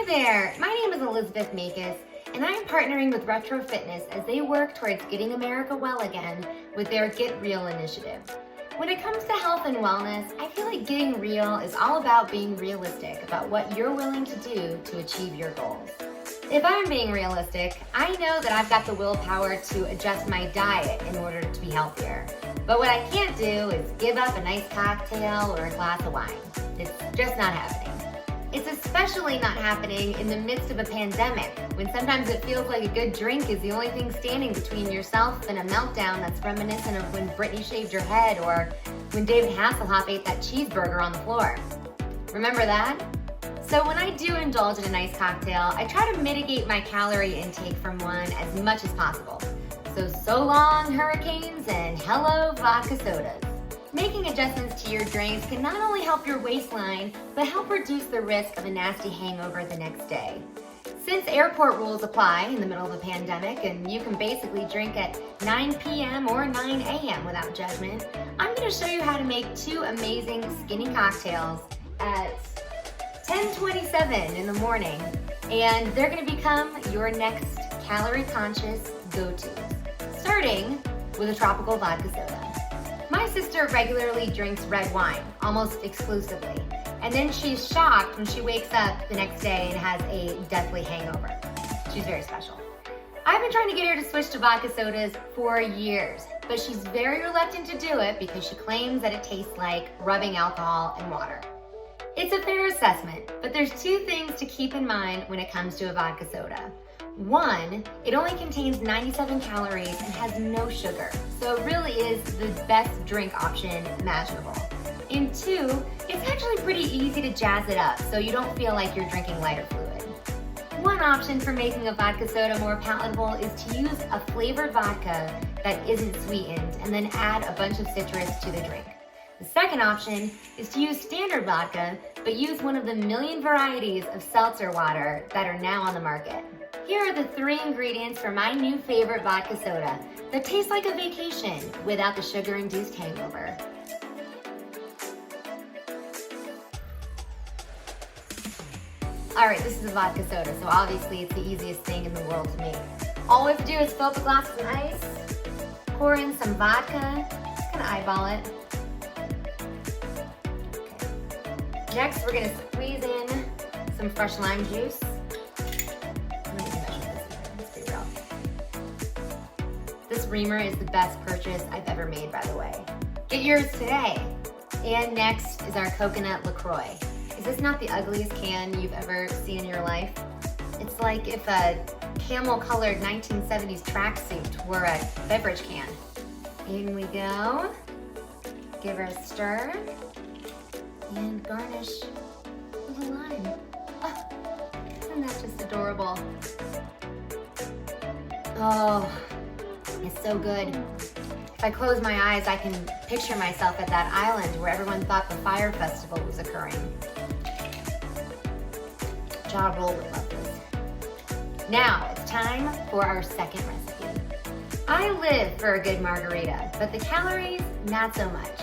Hi there, my name is Elizabeth Makos, and I'm partnering with Retro Fitness as they work towards getting America well again with their Get Real initiative. When it comes to health and wellness, I feel like getting real is all about being realistic about what you're willing to do to achieve your goals. If I'm being realistic, I know that I've got the willpower to adjust my diet in order to be healthier. But what I can't do is give up a nice cocktail or a glass of wine. It's just not happening. It's especially not happening in the midst of a pandemic, when sometimes it feels like a good drink is the only thing standing between yourself and a meltdown that's reminiscent of when Britney shaved her head or when David Hasselhoff ate that cheeseburger on the floor. Remember that? So when I do indulge in a nice cocktail, I try to mitigate my calorie intake from one as much as possible. So long hurricanes and hello vodka sodas. Making adjustments to your drinks can not only help your waistline, but help reduce the risk of a nasty hangover the next day. Since airport rules apply in the middle of a pandemic and you can basically drink at 9 p.m. or 9 a.m. without judgment, I'm going to show you how to make two amazing skinny cocktails at 10:27 in the morning, and they're going to become your next calorie-conscious go-tos, starting with a tropical vodka soda. My sister regularly drinks red wine, almost exclusively, and then she's shocked when she wakes up the next day and has a deathly hangover. She's very special. I've been trying to get her to switch to vodka sodas for years, but she's very reluctant to do it because she claims that it tastes like rubbing alcohol and water. It's a fair assessment, but there's two things to keep in mind when it comes to a vodka soda. One, it only contains 97 calories and has no sugar, so it really is the best drink option imaginable. And two, it's actually pretty easy to jazz it up so you don't feel like you're drinking lighter fluid. One option for making a vodka soda more palatable is to use a flavored vodka that isn't sweetened and then add a bunch of citrus to the drink. The second option is to use standard vodka, but use one of the million varieties of seltzer water that are now on the market. Here are the three ingredients for my new favorite vodka soda that tastes like a vacation without the sugar-induced hangover. All right, this is a vodka soda, so obviously it's the easiest thing in the world to make. All we have to do is fill up a glass with ice, pour in some vodka, just kind of eyeball it. Okay. Next, we're gonna squeeze in some fresh lime juice. This reamer is the best purchase I've ever made, by the way. Get yours today. And next is our coconut Lacroix. Is this not the ugliest can you've ever seen in your life? It's like if a camel-colored 1970s tracksuit were a beverage can. In we go. Give her a stir. And garnish with a lime. Oh, isn't that just adorable? Oh. It's so good. If I close my eyes, I can picture myself at that island where everyone thought the fire festival was occurring. Ja Rule would love this. Now it's time for our second recipe. I live for a good margarita, but the calories, not so much.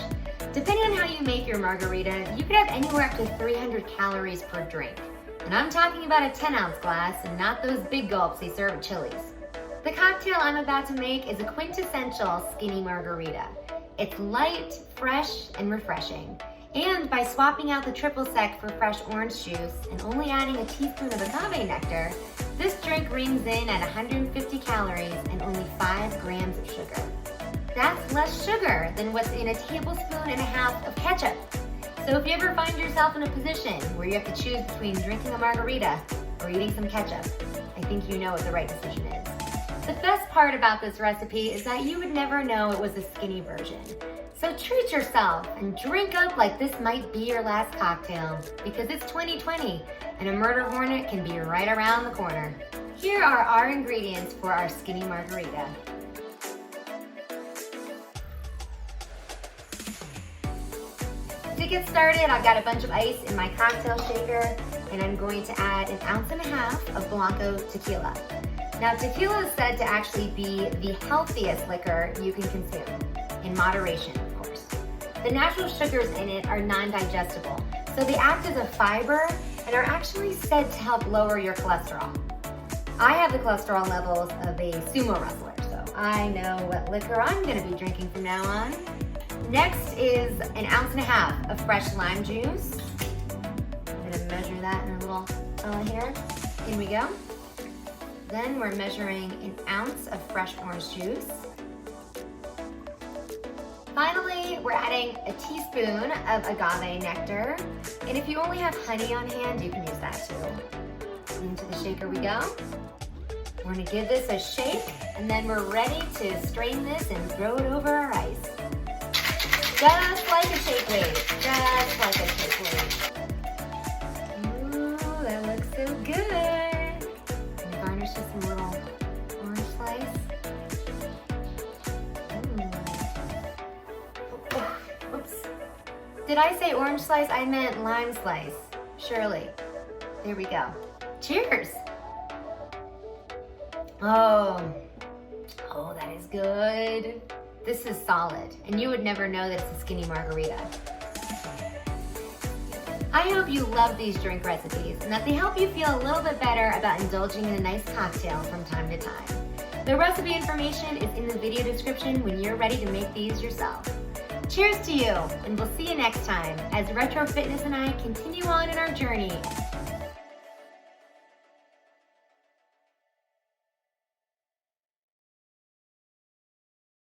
Depending on how you make your margarita, you could have anywhere up to 300 calories per drink. And I'm talking about a 10-ounce glass and not those big gulps they serve at Chili's. The cocktail I'm about to make is a quintessential skinny margarita. It's light, fresh, and refreshing. And by swapping out the triple sec for fresh orange juice and only adding a teaspoon of agave nectar, this drink rings in at 150 calories and only 5 grams of sugar. That's less sugar than what's in a tablespoon and a half of ketchup. So if you ever find yourself in a position where you have to choose between drinking a margarita or eating some ketchup, I think you know what the right decision is. The best part about this recipe is that you would never know it was a skinny version. So treat yourself and drink up like this might be your last cocktail, because it's 2020 and a murder hornet can be right around the corner. Here are our ingredients for our skinny margarita. To get started, I've got a bunch of ice in my cocktail shaker, and I'm going to add 1.5 ounces of Blanco tequila. Now, tequila is said to actually be the healthiest liquor you can consume, in moderation, of course. The natural sugars in it are non-digestible, so they act as a fiber and and are actually said to help lower your cholesterol. I have the cholesterol levels of a sumo wrestler, so I know what liquor I'm gonna be drinking from now on. Next is 1.5 ounces of fresh lime juice. I'm gonna measure that in a little fella here. In we go. Then we're measuring 1 ounce of fresh orange juice. Finally, we're adding a teaspoon of agave nectar. And if you only have honey on hand, you can use that too. Into the shaker we go. We're gonna give this a shake, and then we're ready to strain this and throw it over our ice. Just like a shake weight, just like a shake weight. Ooh, that looks so good. And garnish with some little orange slice. Oops. Did I say orange slice? I meant lime slice. Surely. There we go. Cheers. Oh, that is good. This is solid, and you would never know that it's a skinny margarita. I hope you love these drink recipes and that they help you feel a little bit better about indulging in a nice cocktail from time to time. The recipe information is in the video description when you're ready to make these yourself. Cheers to you, and we'll see you next time as Retro Fitness and I continue on in our journey